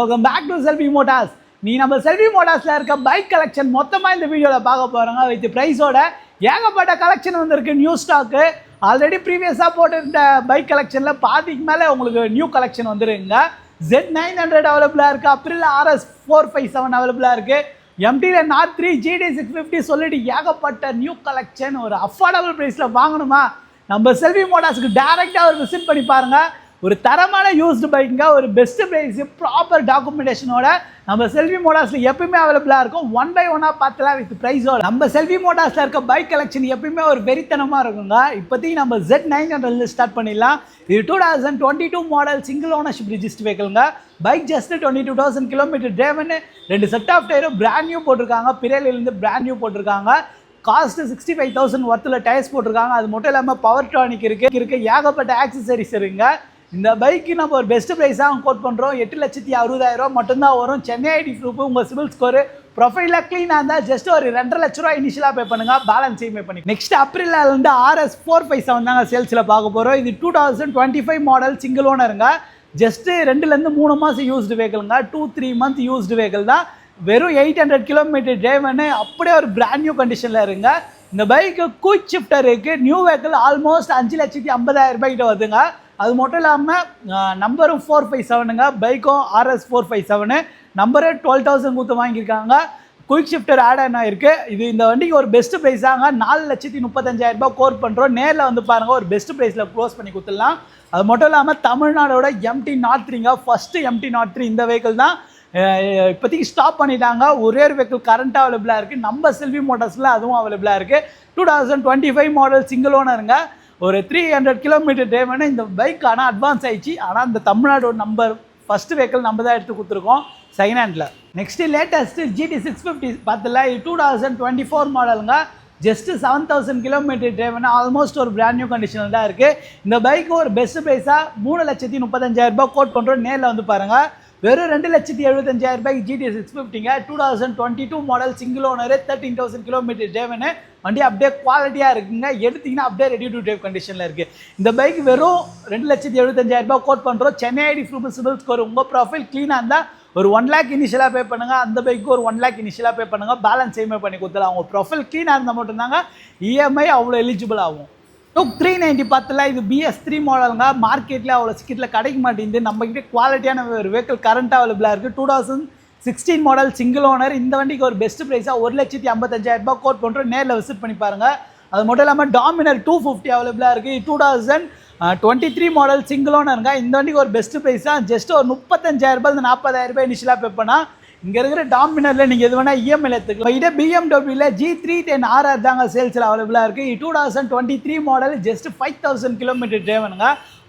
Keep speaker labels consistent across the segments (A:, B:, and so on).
A: Welcome back to Selvi Motors. நீ நம்ம செல்வி மோட்டார்ஸ்ல இருக்க பைக் கலெக்ஷன் மொத்தமாக இந்த வீடியோவில் பார்க்க போகிறாங்க. வித் ப்ரைஸோட ஏகப்பட்ட கலெக்ஷன் வந்திருக்கு. நியூ ஸ்டாக்கு ஆல்ரெடி ப்ரீவியஸாக போட்டிருந்த பைக் கலெக்ஷனில் பாதிக்கு மேலே உங்களுக்கு நியூ கலெக்ஷன் வந்துருங்க. Z900 அவைலபிளாக இருக்குது. அப்ரில் RS 457 அவைலபிளாக இருக்குது. எம்டியில் நாட் 3 GD 650 சொல்லிட்டு ஏகப்பட்ட நியூ கலெக்ஷன் ஒரு அஃபோர்டபுள் ப்ரைஸில் வாங்கணுமா நம்ம செல்வி மோட்டார்ஸுக்கு டேரெக்டாக ஒரு விசிட் பண்ணி பாருங்கள். ஒரு தரமான யூஸ்டு பைக்குங்க, ஒரு பெஸ்ட் ப்ரைஸ், ப்ராப்பர் டாக்குமெண்டேஷனோட நம்ம செல்வி மோட்டார்ஸில் எப்பயுமே அவைலபிளாக இருக்கும். 1 by 1 பார்த்துலாம் வித் ப்ரைஸோட. நம்ம செல்வி மோட்டார்ஸில் இருக்க பைக் கலெக்ஷன் எப்பயுமே ஒரு வெறித்தனமாக இருக்குங்க. இப்போதைக்கு நம்ம Z900 ஸ்டார்ட் பண்ணிடலாம். இது 2022 மாடல் சிங்கிள் ஓனர்ஷிப் ரிஜிஸ்டர் வெஹிக்கிள்ங்க. Bike just 22,000 kilometre driven. 2 set of டயரும் பிராண்ட் நியூ போட்டிருக்காங்க. பிரெயிலிருந்து பிராண்ட் நியூ போட்டிருக்காங்க. காஸ்ட் 65,000 ஒர்த்தில் டயர்ஸ் போட்டிருக்காங்க. அது மட்டும் இல்லாமல் பவர் டானிக் இருக்குது ஏகப்பட்ட ஆக்சசரிஸ் இருக்குங்க. இந்த பைக்கு நம்ம ஒரு பெஸ்ட் ப்ரைஸாக கோட் பண்ணுறோம். 8,60,000 மட்டும்தான் வரும். சென்னை ஐடி ப்ரூஃப், உங்கள் சிவில் ஸ்கோரு, ப்ரொஃபைலில் க்ளீனாக இருந்தால் ஜஸ்ட் ஒரு 2.5 லட்ச ரூபா இனிஷியலாக பே பண்ணுங்கள். பேலன்ஸையும் பே பண்ணி நெக்ஸ்ட் அப்ரிலேருந்து RS 457 தாங்க சேல்ஸில் பார்க்க போகிறோம். இது 2025 மாடல் சிங்கிள் ஓனருங்க. ஜஸ்ட்டு 2-3 மாதம் யூஸ்டு வெஹிக்கிள்ங்க. 2-3 மந்த் யூஸ்டு வெஹிக்கிள் தான். வெறும் 800 கிலோமீட்டர் டிரைவனு அப்படியே ஒரு பிராண்ட் நியூ கண்டிஷனில் இருங்க. இந்த பைக்கு குயிக் ஷிஃப்டர் இருக்குது. நியூ வெஹிக்கிள் ஆல்மோஸ்ட் 5,50,000 கிட்ட வருதுங்க. அது மட்டும் இல்லாமல் நம்பரும் 457ங்க. பைக்கும் RS 457 நம்பரு 12,000 கொடுத்து வாங்கியிருக்காங்க. குயிக் ஷிஃப்டர் ஆட் ஆன் ஆகிருக்கு. இது இந்த வண்டிக்கு ஒரு பெஸ்ட் ப்ரைஸாங்க. 4,35,000 கோட் பண்ணுறோம். நேரில் வந்து பாருங்கள், ஒரு பெஸ்ட் ப்ரைஸில் க்ளோஸ் பண்ணி கொடுத்துடலாம். அது மட்டும் இல்லாமல் தமிழ்நாடோட MT-03ங்க. ஃபஸ்ட்டு MT-03 இந்த வெஹிக்கிள் தான். இப்போதைக்கு ஸ்டாப் பண்ணிட்டாங்க. ஒரே ஒரு வெஹிக்கிள் கரண்ட்டாக அவைலபிளாக இருக்குது. நம்ம செல்வி மோட்டார்ஸில் அதுவும் அவைலபிளாக இருக்குது. 2025 மாடல் சிங்கிள் ஓனருங்க. ஒரு 300 கிலோமீட்டர் டிரைவ் இந்த பைக் ஆனால் அட்வான்ஸ் ஆயிடுச்சு. ஆனால் இந்த தமிழ்நாடோட நம்பர் ஃபஸ்ட்டு வெஹிக்கிள் நம்ம தான் எடுத்து கொடுத்துருக்கோம் second handle. Next latest GT 650 பார்த்துல 2024 மாடலுங்க. ஜஸ்ட்டு 7,000 கிலோமீட்டர் டிரைவ் ஆல்மோஸ்ட் ஒரு பிராண்ட் நியூ கண்டிஷனில் தான் இருக்குது. இந்த பைக்கு ஒரு பெஸ்ட் ப்ரைஸாக 3,35,000 கோட் பண்ணுறோம். நேரில் வந்து பாருங்கள். வெறும் 2,75,000 GT 650ங்க. 2022 model single owner, 13,000 kilometre driven. வண்டி அப்படியே குவாலிட்டியாக இருக்குங்க. எடுத்திங்கன்னா அப்படியே ரெடி டு டிரைவ் கண்டிஷனில் இருக்குது. இந்த பைக் வெறும் 2,75,000 கோட் பண்ணுறோம். Chennai ID proof, CIBIL score, உங்கள் ப்ரொஃபைல் க்ளீனாக இருந்தால் ஒரு 1 lakh இனிஷியலாக பே பண்ணுங்கள். அந்த பைக்கு ஒரு 1 lakh இனிஷியலாக பே பண்ணுங்கள். பேலன்ஸ் சேமே பண்ணி கொடுத்துலாம். உங்கள் ப்ரொஃபைல் க்ளீனாக இருந்தால் மட்டும்தாங்க EMI அவ்வளோ எலிஜிபிள் ஆகும். 390 பார்த்துல இது BS3 மாடலுங்க. மார்க்கெட்டில் அவ்வளோ சீக்கிரத்தில் கிடைக்க மாட்டேங்குது. நம்மக்கிட்ட குவாலிட்டியான ஒரு வெஹிக்கிள் கரண்ட்டாக அவைலபிளாக இருக்குது. 2016 மாடல் சிங்கிள் ஓனர். இந்த வண்டிக்கு ஒரு பெஸ்ட் ப்ரைஸாக 1,55,000 கோட் பண்ணுறோம். நேரில் விசிட் பண்ணி பாருங்கள். அது மட்டும் இல்லாமல் டாமினர் 250 அவைலபிளாக இருக்குது. 2023 மாடல் சிங்கிள் ஓனருங்க. இந்த வண்டிக்கு ஒரு பெஸ்ட் ப்ரைஸாக ஜஸ்ட் ஒரு 35,000 40,000 இனிஷியலாக பே பண்ணால் இங்கே இருக்கிற டாமினரில் நீங்கள் எது வேணால் EMI எடுத்துக்கலாம். இதே BMWவில் G310 RR தாங்க சேல்ஸில் அவைலபிளாக இருக்குது. 2023 மாடல் ஜஸ்ட் 5,000 கிலோமீட்டர் டிரைவனுங்க.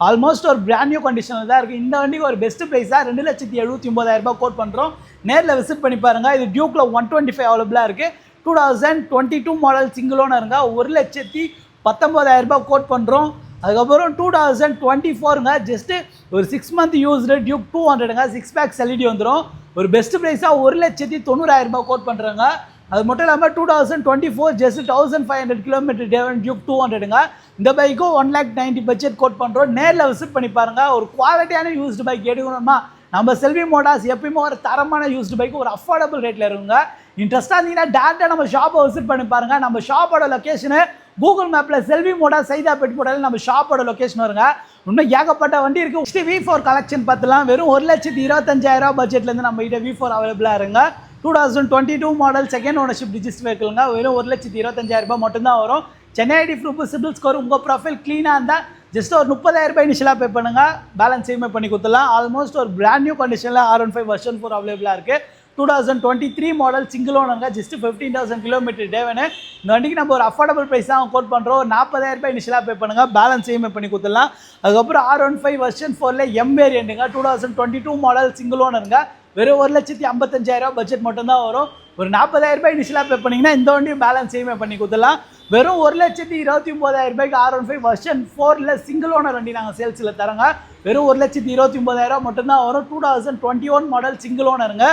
A: ஆல்மோஸ்ட் ஒரு பிராண்ட் நியூ கண்டிஷனில் தான் இருக்குது. இந்த வண்டிக்கு ஒரு பெஸ்ட் ப்ரைஸாக 2,79,000 கோட் பண்ணுறோம். நேரில் விசிட் பண்ணி பாருங்கள். இது டியூக்கில் 125 அவைலபிளாக இருக்குது. 2022 மாடல் சிங்கிள் ஓனருங்க. 1,19,000 கோட் பண்ணுறோம். அதுக்கப்புறம் 2024ங்க. ஜஸ்ட்டு ஒரு 6 மந்த் யூஸ்டு டியூக் 200ங்க. 6 packs LED வந்துடும். ஒரு பெஸ்ட் ப்ரைஸாக 1,90,000 கோட் பண்ணுறாங்க. அது மட்டும் இல்லாமல் 2024 ஜஸ்ட் 1,500 கிலோமீட்டர் டிரைவன் டியூக் 200ங்க. இந்த பைக்கும் 1,90,000 பட்ஜெட் கோட் பண்ணுறோம். நேரில் விசிட் பண்ணி பாருங்கள். ஒரு குவாலிட்டியான யூஸ்டு பைக் எடுக்கணுமா நம்ம செல்வி மோட்டார்ஸ் எப்பயுமே ஒரு தரமான யூஸ்டு பைக் ஒரு அஃபோர்டபுள் ரேட்டில் இருக்குங்க. இன்ட்ரெஸ்ட்டாக இருந்தீங்கன்னா டேரெக்டாக நம்ம ஷாப்பை விசிட் பண்ணி பாருங்கள். நம்ம ஷாப்போட லொக்கேஷனு கூகுள் மேப்பில் செல்வி மோட்டார்ஸ் சைதாப்பேட் போட்டாலும் நம்ம ஷாப்போட லொக்கேஷன் வருங்க. இன்னும் ஏகப்பட்ட வண்டி இருக்குது. நெக்ஸ்ட் V4 கலெக்ஷன் பார்த்துலாம். வெறும் 1,25,000 பட்ஜெட்லேருந்து நம்ம கிட்ட V4 அவைலபிளாக இருங்க. 2022 மாடல் செகண்ட் ஓனர்ஷிப் ரிஜிஸ்டர் வெஹிக்கிள்ங்க. வெறும் 1,25,000 மட்டும்தான் வரும். Chennai ID proof, CIBIL score, உங்கள் ப்ரொஃபைல் க்ளீனாக இருந்தால் ஜஸ்ட் ஒரு 30,000 இனிஷியலாக பே பண்ணுங்கள். பேலன்ஸ் சேமே பண்ணி கொடுத்துலாம். ஆல்மோஸ்ட் ஒரு பிராண்ட் நியூ கண்டிஷனில் R15 வெர்ஷன் 4 அவைலபிளாக இருக்குது. 2023 மாடல் சிங்கிள் ஓனருங்க. Just 15,000 kilometre driven. இந்த வண்டிக்கு நம்ம ஒரு அஃபோர்டபுள் ப்ரைஸ் தான் கோட் பண்ணுறோம். 40,000 இனிஷியலாக பே பண்ணுங்கள். பேலன்ஸ் சேமே பண்ணி கொடுத்துடலாம். அதுக்கப்புறம் R15 வெர்ஷன் 4ல் M வேரியண்ட்டுங்க. 2022 மாடல் சிங்கிள் ஓனருங்க. வெறும் 1,55,000 பட்ஜெட் மட்டும்தான் வரும். ஒரு 40,000 இனிஷியலாக பே பண்ணிங்கன்னா இந்த வண்டியும் பேலன்ஸ் சேமே பண்ணி கொடுத்துடலாம். வெறும் 1,29,000 R15 வெர்ஷன் 4ல் சிங்கிள் ஓனர் வண்டி நாங்கள் சேல்ஸில் தரோங்க. வெறும் 1,29,000 மட்டும்தான் வரும். 2021 மாடல் சிங்கிள் ஓனருங்க.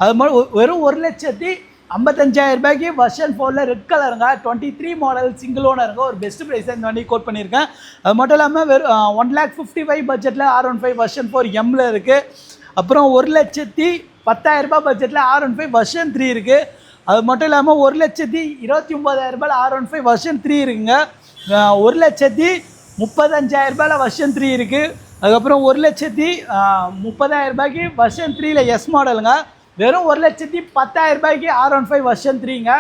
A: அது மாதிரி வெறும் 1,55,000 வெர்ஷன் 4ல் ரெட் கலருங்க. 23 மாடல் சிங்கிள் ஓனருங்க. ஒரு பெஸ்ட் ப்ரைஸாக இந்த வண்டி கோட் பண்ணியிருக்கேன். அது மட்டும் இல்லாமல் வெறும் 1,55,000 பட்ஜெட்டில் R15 வெர்ஷன் 4 Mல இருக்குது. அப்புறம் 1,10,000 பட்ஜெட்டில் R15 வெர்ஷன் 3 இருக்குது. அது மட்டும் இல்லாமல் 1,29,000 R15 வெர்ஷன் 3 இருக்குங்க. 1,35,000 வெர்ஷன் 3 இருக்குது. அதுக்கப்புறம் 1,30,000 வெர்ஷன் 3ல எஸ் மாடலுங்க. வெறும் 1,10,000 R15 வெர்ஷன் 3ங்க.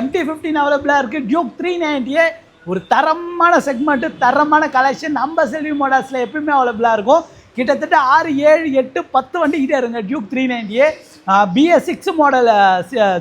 A: MT-15 அவைலபிளாக இருக்குது. டியூக் 390 ஒரு தரமான செக்மெண்ட்டு, தரமான கலெக்ஷன் நம்ம செல்வி மோட்டார்ஸில் எப்பயுமே அவைலபிளாக இருக்கும். கிட்டத்தட்ட 6, 7, 8, 10 வண்டி கிட்டே இருங்க. டியூக் 390 BS6 மாடல்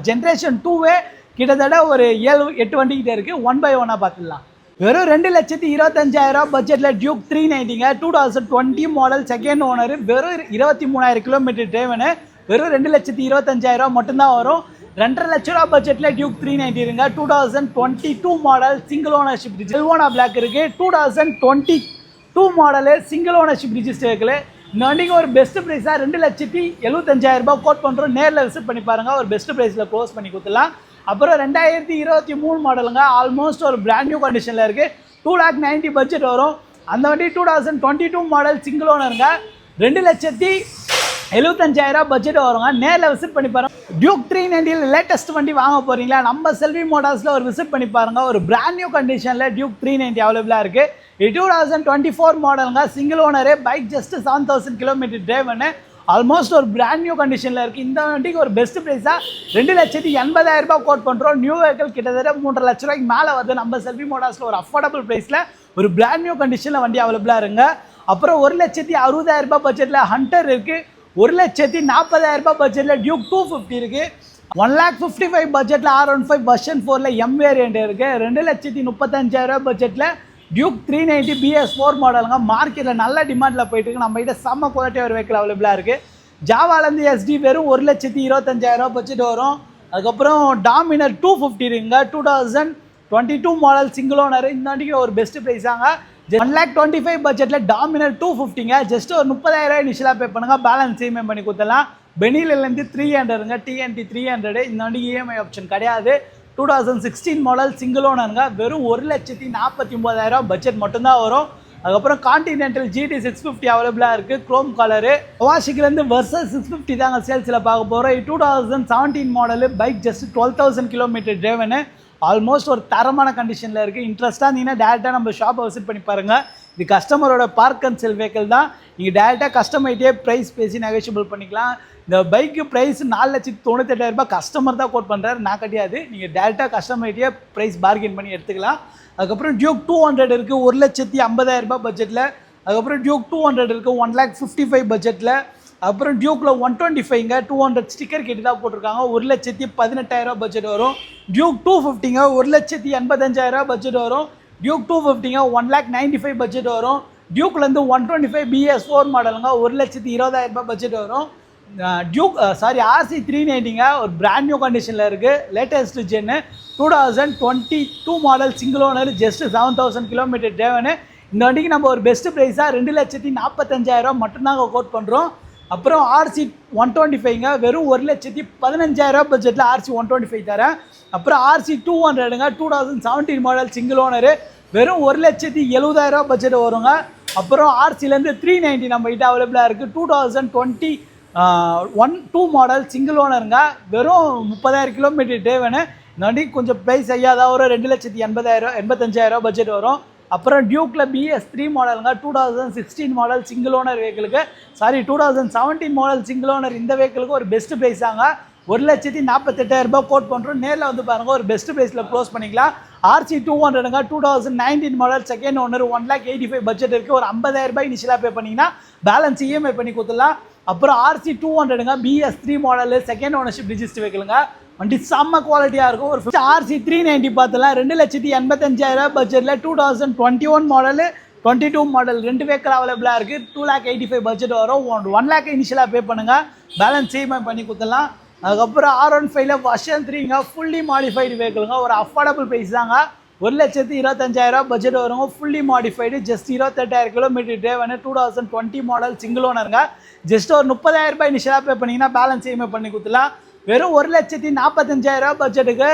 A: ஜென்ரேஷன் 2 கிட்டத்தட்ட ஒரு 7, 8 வண்டி கிட்டே இருக்குது. 1 by 1 பார்த்துடலாம். வெறும் 2,25,000 பட்ஜெட்டில் டியூக் 390ங்க. 2020 model second owner. வெறும் 23,000 கிலோமீட்டர் டிரைவனு. வெறும் 2,25,000 மட்டும்தான் வரும். 2,50,000 லட்ச பட்ஜெட்டில் டியூக் 390 இருங்க. 2022 மாடல் சிங்கிள் ஓனர்ஷிப் எல்வோனா பிளாக் இருக்குது. 2022 மாடலு சிங்கிள் ஓனர்ஷிப் ரிஜிஸ்டர் இருக்குது. இந்த வண்டிக்கு ஒரு பெஸ்ட் ப்ரைஸாக 2,75,000 கோட் பண்ணுறோம். நேரில் விசிட் பண்ணி பாருங்கள். ஒரு பெஸ்ட் ப்ரைஸில் க்ளோஸ் பண்ணி கொடுத்துலாம். அப்புறம் 2023 மாடலுங்க. ஆல்மோஸ்ட் ஒரு பிராண்ட் நியூ கண்டிஷனில் இருக்குது. 2,90,000 பட்ஜெட் வரும். அந்த வண்டி 2022 மாடல் சிங்கிள் ஓனருங்க. 2,75,000 பட்ஜெட் வருங்க. நேரில் விசிட் பண்ணி பாருங்கள். டியூக் 390 லேட்டஸ்ட் வண்டி வாங்க போகிறீங்களா? நம்ம செல்வி மோட்டார்ஸில் ஒரு விசிட் பண்ணி பாருங்கள். ஒரு பிராண்ட் நியூ கண்டிஷனில் டியூக் 390 அவைலபிளாக இருக்குது. 2024 மாடலுங்க. Single owner. Bike just 7,000 kilometre driven. Almost ஒரு பிராண்ட் நியூ கண்டிஷனில் இருக்குது. இந்த வண்டிக்கு ஒரு பெஸ்ட் ப்ரைஸாக 2,80,000 கோட் பண்ணுறோம். நியூ வெஹிக்கிள் கிட்டத்தட்ட 3,00,000 ரூபாய்க்கு மேலே வருது. நம்ம செல்வி மோட்டார்ஸில் ஒரு அஃபோர்டபுள் ப்ரைஸில் ஒரு பிராண்ட் நியூ கண்டிஷனில் வண்டி அவைலபிளாக இருங்க. அப்புறம் 1,60,000 பட்ஜெட்டில் ஹண்டர் இருக்குது. 1,40,000 பட்ஜெட்டில் டியூக் 250 இருக்குது. 1,55,000 பட்ஜெட்டில் R15 வெர்ஷன் 4ல M வேரியண்ட் இருக்குது. 2,35,000 பட்ஜெட்டில் டியூக் 390 BS4 மாடலுங்க. மார்க்கெட்டில் நல்ல டிமாண்டில் போயிட்டு இருக்கு. நம்ம கிட்ட செம்ம குவாலிட்டியாக ஒரு வெஹிக்கிள் அவைலபிளாக இருக்குது. ஜாவாலேருந்து SD வெறும் 1,25,000 பட்ஜெட் வரும். அதுக்கப்புறம் டாமினர் 250 இருக்குங்க. 2022 மாடல் சிங்கிள் ஓனர். இந்த வண்டிக்கு ஒரு பெஸ்ட் ப்ரைஸாங்க. 1,25,000 பட்ஜெட்டில் டாமினர் 250ங்க. ஜஸ்ட் ஒரு 30,000 இனிஷியலாக பே பண்ணுங்க. பேலன்ஸ் இஎம்ஐ பண்ணி கொடுத்துடலாம். பெனிலேருந்து 300ங்க. TNT 300. இந்த வண்டிக்கு இஎம்ஐ ஆப்ஷன் கிடையாது. 2016 மாடல் சிங்கிள் ஓனருங்க. வெறும் 1,49,000 பட்ஜெட் மட்டும்தான் வரும். அதுக்கப்புறம் கான்டினென்டல் GT 650 அவைலபிளாக இருக்குது. Chrome colour. கவாசிக்கிலேருந்து வெர்சஸ் 650 தாங்க சேல்ஸில் பார்க்க போகிறோம். 2017 model. Bike just 12,000 kilometre driven. Almost ஒரு தரமான கண்டிஷனில் இருக்குது. இன்ட்ரெஸ்ட்டாக இருந்தீங்கன்னா டேரெக்டாக நம்ம ஷாப்பை விசிட் பண்ணி பாருங்கள். இது கஸ்டமரோட பார்க் அண்ட் செல் வெஹிக்கிள் தான். நீங்கள் டேரெக்டாக கஸ்டமர்கிட்டே ப்ரைஸ் பேசி நெகோஷியபிள் பண்ணிக்கலாம். இந்த பைக்கு ப்ரைஸ் 4,98,000 கஸ்டமர் தான் கோட் பண்ணுறாரு, நான் கிடையாது. நீங்கள் டேரெக்டாக கஸ்டமர்கிட்டே ப்ரைஸ் பார்கெயின் பண்ணி எடுத்துக்கலாம். அதுக்கப்புறம் டியூக் 200 இருக்குது. 1,50,000 பட்ஜெட்டில். அதுக்கப்புறம் டியூக் 200 இருக்குது. 1,55,000 பட்ஜெட்டில். அப்புறம் டியூக்கில் 125ங்க. 200 ஸ்டிக்கர் கேட்டு தான் போட்டிருக்காங்க. 1,18,000 பட்ஜெட் வரும். டியூக் 250ங்க. 1,85,000 பட்ஜெட் வரும். டியூக் 250ங்க. 1,95,000 பட்ஜெட் வரும். டியூக்லேருந்து 125 BS4 மாடலுங்க. 1,20,000 பட்ஜெட் வரும். டியூக் RC 390ங்க. ஒரு பிராண்ட் நியூ கண்டிஷனில் இருக்குது. Latest gen. 2022 model single owner. Just 7,000 kilometre driven. இந்த வண்டிக்கு நம்ம ஒரு பெஸ்ட் ப்ரைஸாக 2,45,000 மட்டும்தாங்க கோட் பண்ணுறோம். அப்புறம் RC 125ங்க. வெறும் 1,15,000 பட்ஜெட்டில் RC 125 தரேன். அப்புறம் RC 200ங்க. 2017 model single owner. வெறும் 1,70,000 பட்ஜெட் வருங்க. அப்புறம் RCலேருந்து 390 நம்ம கிட்ட அவைலபிளாக இருக்குது. 2022 மாடல் சிங்கிள் ஓனருங்க. வெறும் 30,000 கிலோமீட்டர் டிரைவனு. இந்த வண்டிக்கு கொஞ்சம் ப்ரைஸ் ஐயாதான் வரும். 2,85,000 பட்ஜெட் வரும். அப்புறம் டியூக்கில் BS3 மாடலுங்க. 2016 மாடல் சிங்கிள் ஓனர் வெஹிக்கிளுக்கு 2017 மாடல் சிங்கிள் ஓனர் இந்த வெஹிக்கிளுக்கு ஒரு பெஸ்ட் ப்ரைஸாங்க. 1,48,000 கோட் பண்ணுறோம். நேரில் வந்து பாருங்கள். ஒரு பெஸ்ட் ப்ரைஸில் க்ளோஸ் பண்ணிக்கலாம். RC 200ங்க. 2019 model second owner. 1,85,000 budget இருக்குது. ஒரு 50,000 இனிஷியலாக பே பண்ணிங்கன்னா பேலன்ஸ் இஎம்ஐ பண்ணி கொடுத்துடலாம். அப்புறம் RC 200ங்க. BS3 model second ownership register வெஹிக்கிளுங்க. வண்டி செம்ம குவாலிட்டியாக இருக்கும். ஒரு RC 390 பார்த்தலாம். 2,85,000 பட்ஜெட்டில் 2021 மாடலு 22 மாடல் 2 வெஹிக்கிள் அவைலபிளாக இருக்குது. 2,85,000 பட்ஜெட் வரும். 1 lakh இனிஷியலாக பே பண்ணுங்கள். பேலன்ஸ் இஎம்ஐ பண்ணி கொடுத்துடலாம். அதுக்கப்புறம் R15 வெர்ஷன் 3ங்க. ஃபுல்லி மாடிஃபைடு வெஹிக்கிளுங்க. ஒரு அஃபோர்டபுள் ப்ரைஸ் தாங்க. 1,25,000 பட்ஜெட் வருங்க. Fully modified. Just 28,000 kilometre driven. 2020 model single ஓனருங்க. ஜஸ்ட் ஒரு 30,000 இனிஷியலாக பே பண்ணிங்கன்னா பேலன்ஸ் இஎம்ஐ பண்ணி கொடுத்துலாம். வெறும் 1,45,000 பட்ஜெட்டுக்கு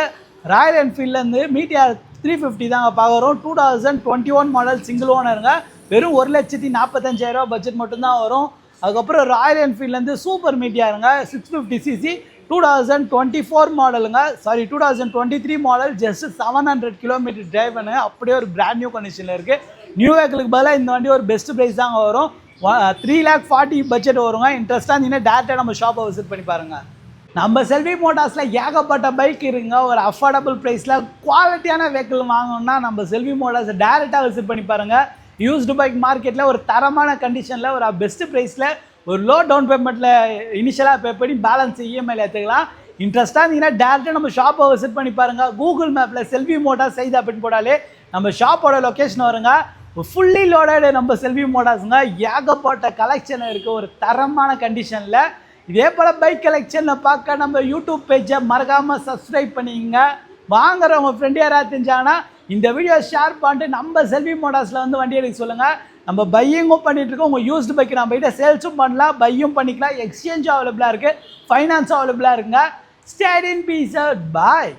A: ராயல் என்ஃபீல்ட்லேருந்து மீட்டியார் 350 தாங்க பார்க்குறோம். 2021 மாடல் சிங்கிள் ஓனருங்க. வெறும் 1,45,000 பட்ஜெட் மட்டும்தான் வரும். அதுக்கப்புறம் ராயல் என்ஃபீல்ட்லேருந்து சூப்பர் மீட்டியாருங்க 650cc 2024 மாடலுங்க, sorry 2023 model, just 700 kilometre drive பண்ணுங்க, அப்படியே ஒரு பிராண்ட் நியூ கண்டிஷனில் இருக்குது. நியூ வெஹிக்கிளுக்கு பதிலாக இந்த வண்டி ஒரு பெஸ்ட் ப்ரைஸ் தாங்க வரும். 3,40,000 பட்ஜெட் வருங்க. இன்ட்ரெஸ்ட்டாக இருந்தீங்கன்னா டேரெக்டாக நம்ம ஷாப்பை விசிட் பண்ணி பாருங்கள். நம்ம செல்வி மோட்டார்ஸில் ஏகப்பட்ட பைக் இருக்குங்க. ஒரு அஃபோர்டபுள் ப்ரைஸில் குவாலிட்டியான வெஹிக்கிள் வாங்கணும்னா நம்ம செல்வி மோட்டார்ஸை டேரெக்டாக விசிட் பண்ணி பாருங்கள். யூஸ்டு பைக் மார்க்கெட்டில் ஒரு தரமான கண்டிஷனில் ஒரு பெஸ்ட் ப்ரைஸில் ஒரு லோ டவுன் பேமெண்ட்டில் இனிஷியலாக பே பண்ணி பேலன்ஸ் இஎம்ஐயில் எடுத்துக்கலாம். இன்ட்ரெஸ்ட்டாக இருந்தீங்கன்னா டேரெக்டாக நம்ம ஷாப்பை விசிட் பண்ணி பாருங்கள். கூகுள் மேப்பில் செல்வி மோட்டார்ஸ் செய்து அப்படின்னு போட்டாலே நம்ம ஷாப்போட லொக்கேஷன் வருங்க. ஃபுல்லி லோடடு நம்ம செல்வி மோட்டார்ஸுங்க. ஏகப்பட்ட கலெக்ஷன் இருக்குது ஒரு தரமான கண்டிஷனில். இதே போல் பைக் கலெக்ஷனில் பார்க்க நம்ம யூடியூப் பேஜை மறக்காமல் சப்ஸ்கிரைப் பண்ணிக்கங்க. வாங்குறவங்க ஃப்ரெண்டு யாராவது தெரிஞ்சாங்கன்னா இந்த வீடியோ ஷேர் பண்ணிட்டு நம்ம செல்வி மோட்டார்ஸில் வந்து வண்டி எடுக்க சொல்லுங்கள். நம்ம பையிங்கும் பண்ணிகிட்ருக்கோம். உங்கள் யூஸ்டு பைக் நம்ம கிட்ட சேல்ஸும் பண்ணலாம், பையும் பண்ணிக்கலாம். எக்ஸ்சேஞ்சும் அவைலபிளாக இருக்குது, ஃபைனான்ஸும் அவைலபிளாக இருக்குங்க. Stay in peace. பாய்.